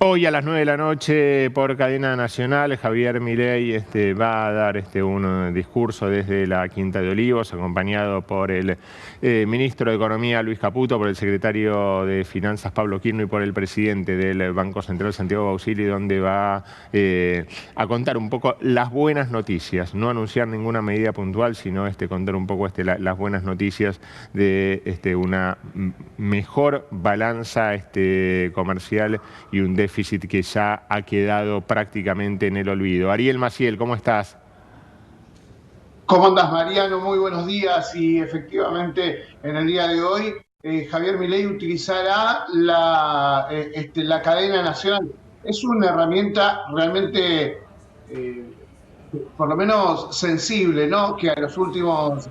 Hoy a las 9 de la noche por cadena nacional, Javier Milei va a dar un discurso desde la Quinta de Olivos, acompañado por el ministro de Economía, Luis Caputo, por el secretario de Finanzas, Pablo Quirno, y por el presidente del Banco Central, Santiago Bausili, donde va a contar un poco las buenas noticias, no anunciar ninguna medida puntual, sino contar un poco las buenas noticias de una mejor balanza comercial y un déficit que ya ha quedado prácticamente en el olvido. Ariel Maciel, ¿cómo estás? ¿Cómo andas, Mariano? Muy buenos días. Y efectivamente, en el día de hoy, Javier Milei utilizará la cadena nacional. Es una herramienta realmente, por lo menos sensible, ¿no? Que a los últimos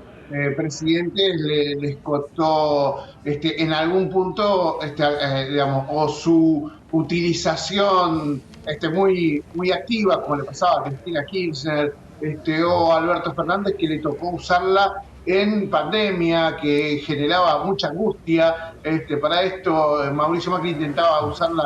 presidentes les costó en algún punto, digamos, o su utilización muy activa, como le pasaba a Cristina Kirchner, o Alberto Fernández, que le tocó usarla en pandemia, que generaba mucha angustia. Para esto, Mauricio Macri intentaba usarla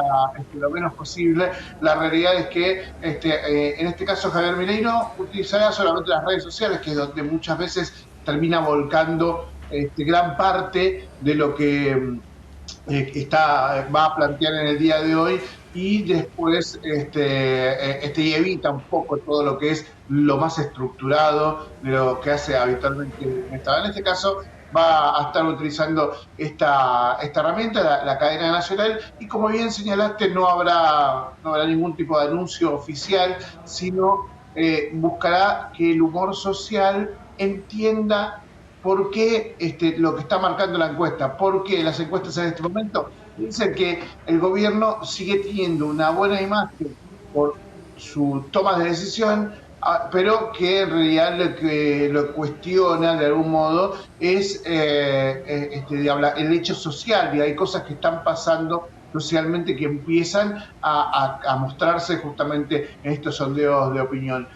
lo menos posible. La realidad es que en este caso Javier Milei no utilizará solamente las redes sociales, que es donde muchas veces termina volcando gran parte de lo que va a plantear en el día de hoy, y después y evita un poco todo lo que es lo más estructurado de lo que hace habitualmente en Estado. En este caso va a estar utilizando esta herramienta, la cadena nacional, y como bien señalaste, no habrá ningún tipo de anuncio oficial, sino buscará que el humor social entienda por qué lo que está marcando la encuesta, por qué las encuestas en este momento dicen que el gobierno sigue teniendo una buena imagen por su toma de decisión, pero que en realidad lo que lo cuestiona de algún modo es el hecho social, y hay cosas que están pasando socialmente que empiezan a mostrarse justamente en estos sondeos de opinión.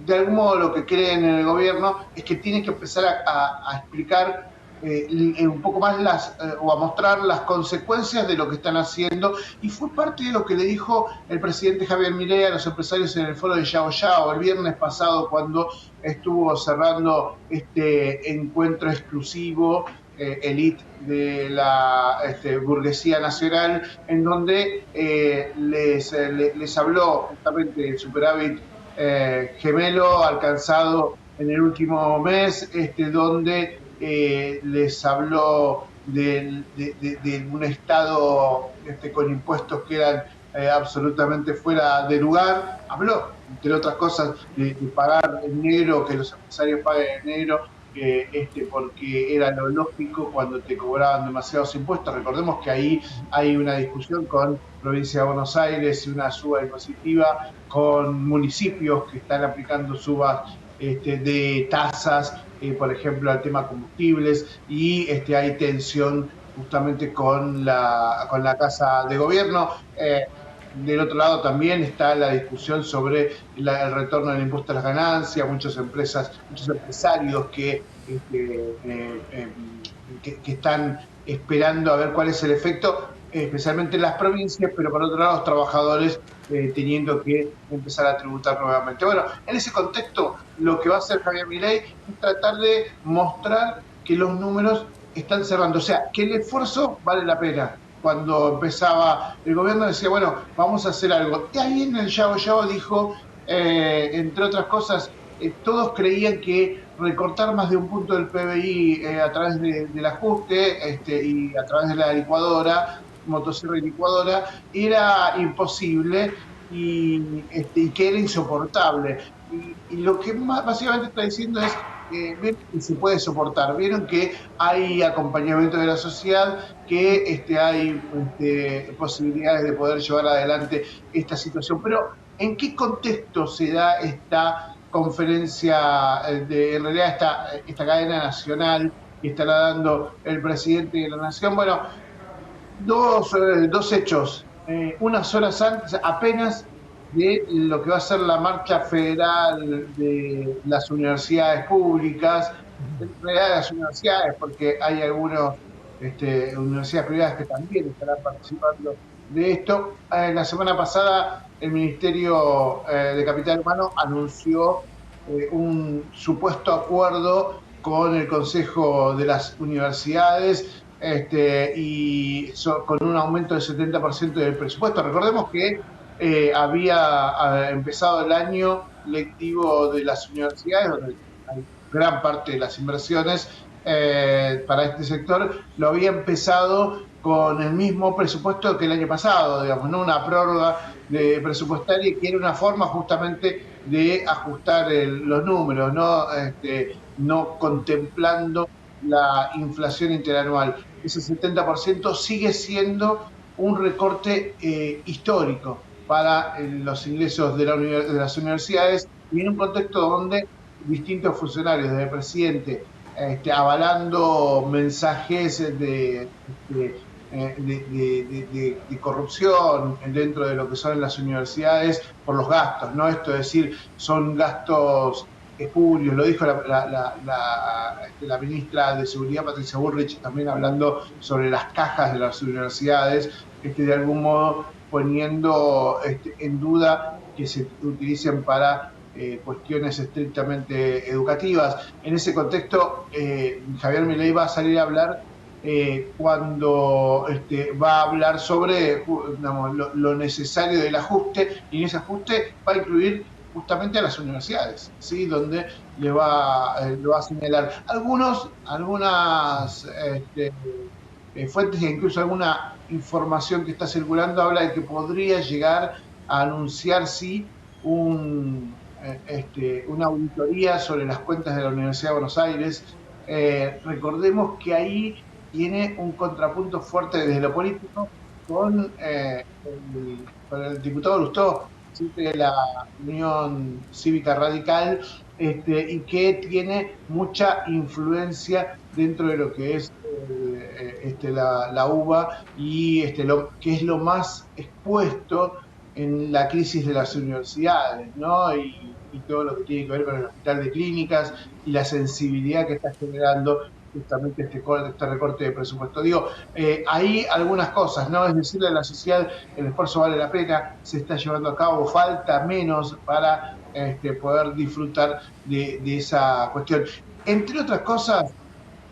De algún modo lo que creen en el gobierno es que tienen que empezar a explicar un poco más o a mostrar las consecuencias de lo que están haciendo, y fue parte de lo que le dijo el presidente Javier Milei a los empresarios en el foro de Yao Yao el viernes pasado, cuando estuvo cerrando este encuentro exclusivo elite de la burguesía nacional, en donde les habló justamente del superávit gemelo alcanzado en el último mes, donde les habló de un Estado con impuestos que eran absolutamente fuera de lugar. Habló, entre otras cosas, de pagar en negro, que los empresarios paguen en negro, porque era lo lógico cuando te cobraban demasiados impuestos. Recordemos que ahí hay una discusión con provincia de Buenos Aires y una suba impositiva, con municipios que están aplicando subas de tasas, por ejemplo, al tema combustibles, y hay tensión justamente con la Casa de Gobierno. Del otro lado también está la discusión sobre el retorno del impuesto a las ganancias, muchos empresarios que están esperando a ver cuál es el efecto, especialmente en las provincias, pero por otro lado los trabajadores teniendo que empezar a tributar nuevamente. Bueno, en ese contexto, lo que va a hacer Javier Milei es tratar de mostrar que los números están cerrando, o sea, que el esfuerzo vale la pena. Cuando empezaba el gobierno decía, bueno, vamos a hacer algo. Y ahí en el Yao Yao dijo, entre otras cosas, todos creían que recortar más de un punto del PBI a través del ajuste y a través de la licuadora, motosierra y licuadora, era imposible, y que era insoportable. Y lo que básicamente está diciendo es, ven que se puede soportar, vieron que hay acompañamiento de la sociedad, que hay posibilidades de poder llevar adelante esta situación. Pero, ¿en qué contexto se da esta conferencia, en realidad esta cadena nacional que estará dando el presidente de la Nación? Bueno, dos hechos. Unas horas antes, apenas, de lo que va a ser la marcha federal de las universidades públicas, en realidad de las universidades, porque hay algunas universidades privadas que también estarán participando de esto. La semana pasada el Ministerio de Capital Humano anunció un supuesto acuerdo con el Consejo de las Universidades con un aumento del 70% del presupuesto. Recordemos que había empezado el año lectivo de las universidades, donde hay gran parte de las inversiones para este sector, lo había empezado con el mismo presupuesto que el año pasado, digamos, ¿no? Una prórroga presupuestaria que era una forma justamente de ajustar los números, ¿no? No contemplando la inflación interanual. Ese 70% sigue siendo un recorte histórico para los ingresos de las universidades y en un contexto donde distintos funcionarios, desde el presidente, avalando mensajes de corrupción dentro de lo que son las universidades por los gastos, ¿no? Esto es decir, son gastos espurios, lo dijo la ministra de Seguridad, Patricia Bullrich, también hablando sobre las cajas de las universidades, de algún modo poniendo en duda que se utilicen para cuestiones estrictamente educativas. En ese contexto, Javier Milei va a salir a hablar cuando va a hablar sobre digamos, lo necesario del ajuste, y en ese ajuste va a incluir justamente a las universidades, ¿sí? Donde lo va a señalar. Algunas fuentes e incluso alguna información que está circulando habla de que podría llegar a anunciar, sí, una auditoría sobre las cuentas de la Universidad de Buenos Aires. Recordemos que ahí tiene un contrapunto fuerte desde lo político con el diputado Lustó, ¿sí? De la Unión Cívica Radical, y que tiene mucha influencia dentro de lo que es la UBA y lo que es lo más expuesto en la crisis de las universidades, ¿no? Y todo lo que tiene que ver con el hospital de clínicas y la sensibilidad que está generando justamente este recorte de presupuesto. Digo, hay algunas cosas, ¿no? Es decirle a la sociedad, el esfuerzo vale la pena, se está llevando a cabo, falta menos para poder disfrutar de esa cuestión. Entre otras cosas,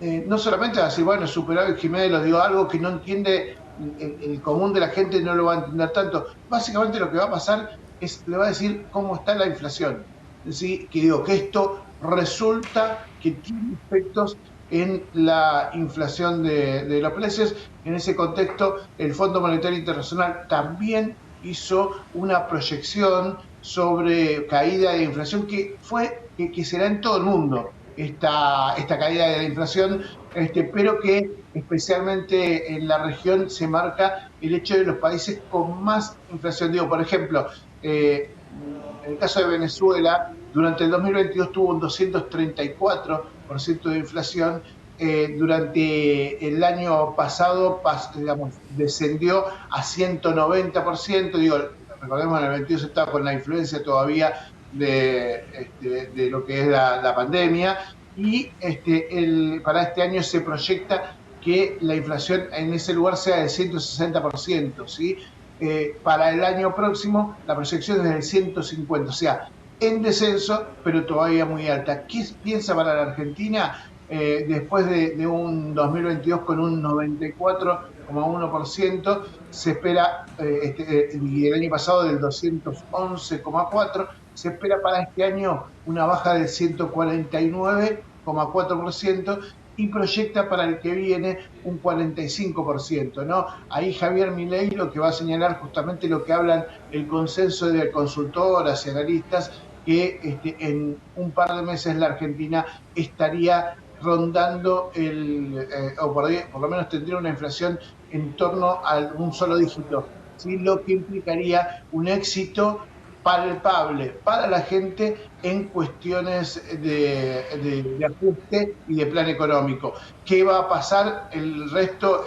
no solamente así, bueno, superávit Jiménez, lo digo, algo que no entiende el común de la gente, no lo va a entender tanto. Básicamente lo que va a pasar es, le va a decir cómo está la inflación. ¿Sí? Que digo, que esto resulta que tiene efectos en la inflación de los precios. En ese contexto, el Fondo Monetario Internacional también hizo una proyección sobre caída de inflación que será en todo el mundo esta caída de la inflación, pero que especialmente en la región se marca el hecho de los países con más inflación. Digo, por ejemplo, en el caso de Venezuela, durante el 2022 tuvo un 234% de inflación. Durante el año pasado, digamos, descendió a 190%. Digo, recordemos en el 22 estaba con la influencia todavía de lo que es la pandemia, y para este año se proyecta que la inflación en ese lugar sea del 160%, ¿sí? Para el año próximo la proyección es del 150%, o sea, en descenso, pero todavía muy alta. ¿Qué piensa para la Argentina? Después de un 2022 con un 94,1%, se espera, y el año pasado del 211,4%, se espera para este año una baja del 149,4% y proyecta para el que viene un 45%, ¿no? Ahí Javier Milei lo que va a señalar justamente lo que hablan el consenso de consultoras y analistas, que en un par de meses la Argentina estaría rondando o por lo menos tendría una inflación en torno a un solo dígito, ¿sí? Lo que implicaría un éxito palpable para la gente en cuestiones de ajuste y de plan económico. ¿Qué va a pasar? El resto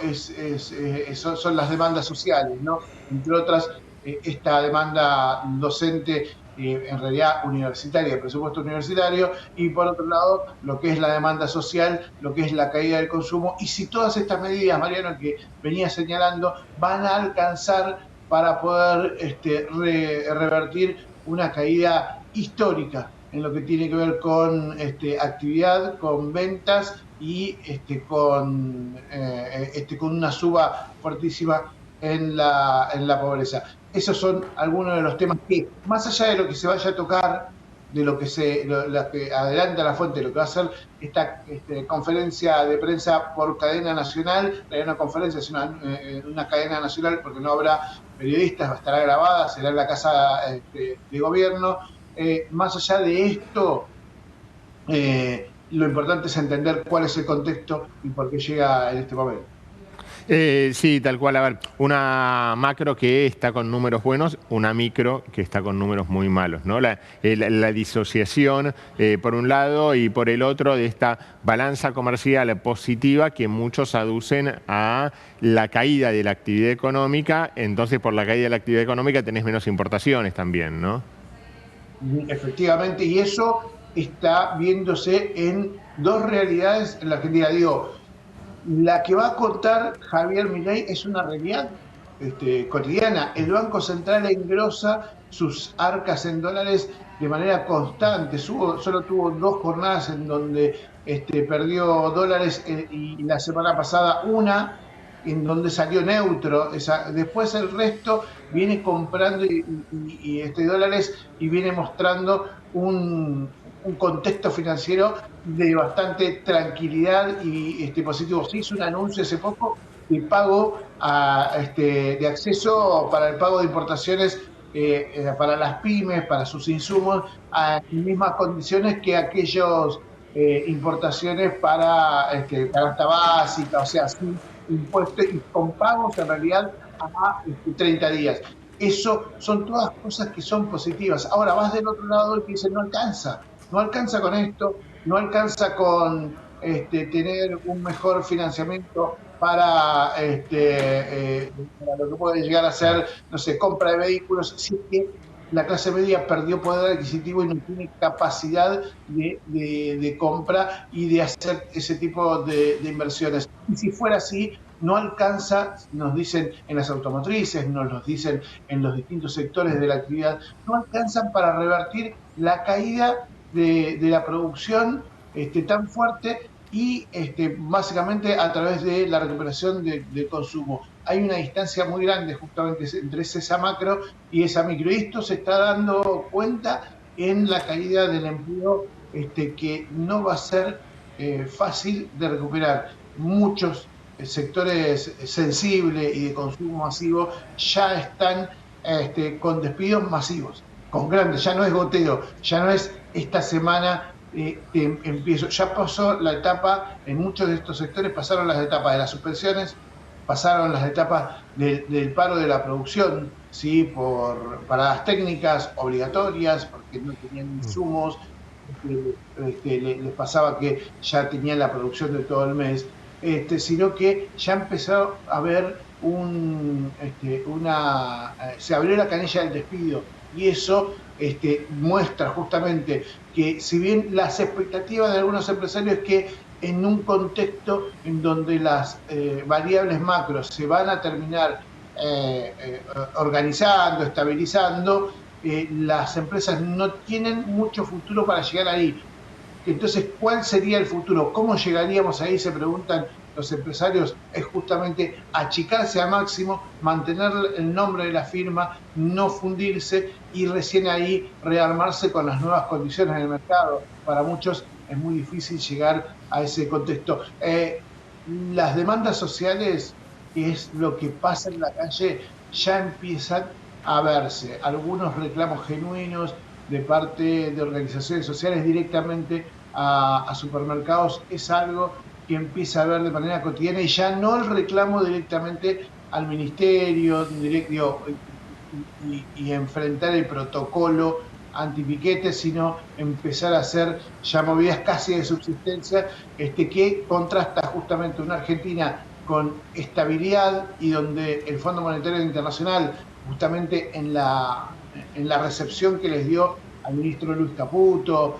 son las demandas sociales, ¿no? Entre otras, esta demanda docente en realidad universitaria, el presupuesto universitario, y por otro lado, lo que es la demanda social, lo que es la caída del consumo, y si todas estas medidas, Mariano, que venía señalando, van a alcanzar para poder revertir una caída histórica en lo que tiene que ver con actividad, con ventas y con una suba fuertísima en la pobreza. Esos son algunos de los temas que, más allá de lo que se vaya a tocar, de lo que adelanta la fuente, lo que va a ser esta conferencia de prensa por cadena nacional, no hay una conferencia, es una cadena nacional porque no habrá periodistas, estará grabada, será en la casa de gobierno. Más allá de esto, lo importante es entender cuál es el contexto y por qué llega en este momento. Sí, tal cual. A ver, una macro que está con números buenos, una micro que está con números muy malos, ¿no? La disociación, por un lado, y por el otro, de esta balanza comercial positiva que muchos aducen a la caída de la actividad económica. Entonces, por la caída de la actividad económica tenés menos importaciones también, ¿no? Efectivamente, y eso está viéndose en dos realidades en la Argentina. Digo, la que va a contar Javier Milei es una realidad cotidiana. El Banco Central engrosa sus arcas en dólares de manera constante. Solo tuvo 2 jornadas en donde perdió dólares y la semana pasada una en donde salió neutro. Después el resto viene comprando dólares y viene mostrando un contexto financiero de bastante tranquilidad y positivo. Se hizo un anuncio hace poco de pago de acceso para el pago de importaciones para las pymes, para sus insumos, a mismas condiciones que aquellos importaciones para canasta básica, o sea, sin impuestos y con pagos en realidad a 30 días. Eso son todas cosas que son positivas. Ahora vas del otro lado y te dicen, no alcanza con esto, no alcanza con tener un mejor financiamiento para lo que puede llegar a ser, no sé, compra de vehículos, si es que la clase media perdió poder adquisitivo y no tiene capacidad de compra y de hacer ese tipo de inversiones. Y si fuera así, no alcanza, nos dicen en las automotrices, nos lo dicen en los distintos sectores de la actividad, no alcanzan para revertir la caída de la producción tan fuerte y básicamente a través de la recuperación del consumo. Hay una distancia muy grande justamente entre esa macro y esa micro. Y esto se está dando cuenta en la caída del empleo que no va a ser fácil de recuperar. Muchos sectores sensibles y de consumo masivo ya están con despidos masivos, con grandes, ya no es goteo, ya no es esta semana empiezo, ya pasó la etapa, en muchos de estos sectores pasaron las etapas de las suspensiones, pasaron las etapas del paro de la producción, ¿sí? Por paradas técnicas obligatorias, porque no tenían insumos, les pasaba que ya tenían la producción de todo el mes, sino que ya empezó a haber se abrió la canilla del despido y eso muestra justamente que si bien las expectativas de algunos empresarios es que en un contexto en donde las variables macro se van a terminar organizando, estabilizando, las empresas no tienen mucho futuro para llegar ahí. Entonces, ¿cuál sería el futuro? ¿Cómo llegaríamos ahí? Se preguntan los empresarios. Es justamente achicarse al máximo, mantener el nombre de la firma, no fundirse y recién ahí rearmarse con las nuevas condiciones en el mercado. Para muchos es muy difícil llegar a ese contexto. Las demandas sociales, que es lo que pasa en la calle, ya empiezan a verse. Algunos reclamos genuinos de parte de organizaciones sociales directamente a supermercados es algo que empieza a ver de manera cotidiana y ya no el reclamo directamente al ministerio y enfrentar el protocolo antipiquete, sino empezar a hacer ya movidas casi de subsistencia, que contrasta justamente una Argentina con estabilidad y donde el Fondo Monetario Internacional justamente en en la recepción que les dio al ministro Luis Caputo,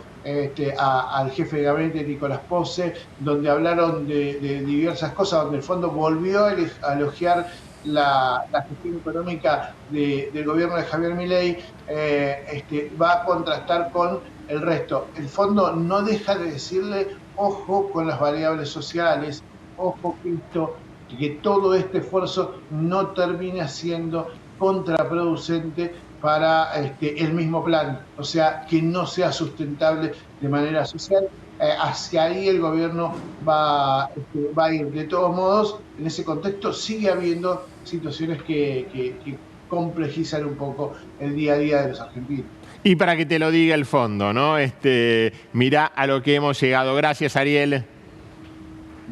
al jefe de gabinete Nicolás Pose, donde hablaron de diversas cosas, donde el fondo volvió a elogiar la gestión económica del gobierno de Javier Milei, va a contrastar con el resto. El fondo no deja de decirle, ojo con las variables sociales, ojo que todo este esfuerzo no termine siendo contraproducente para el mismo plan, o sea, que no sea sustentable de manera social. Hacia ahí el gobierno va a ir. De todos modos, en ese contexto sigue habiendo situaciones que complejizan un poco el día a día de los argentinos. Y para que te lo diga el fondo, ¿no? Mirá a lo que hemos llegado. Gracias, Ariel.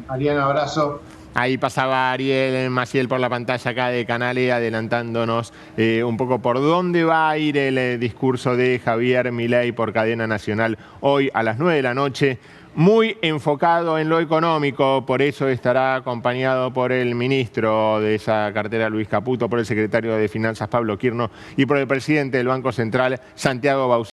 Mariano, abrazo. Ahí pasaba Ariel Maciel por la pantalla acá de Canal E, adelantándonos un poco por dónde va a ir el discurso de Javier Milei por cadena nacional hoy a las 9 de la noche. Muy enfocado en lo económico, por eso estará acompañado por el ministro de esa cartera, Luis Caputo, por el secretario de Finanzas, Pablo Quirno, y por el presidente del Banco Central, Santiago Bauzá.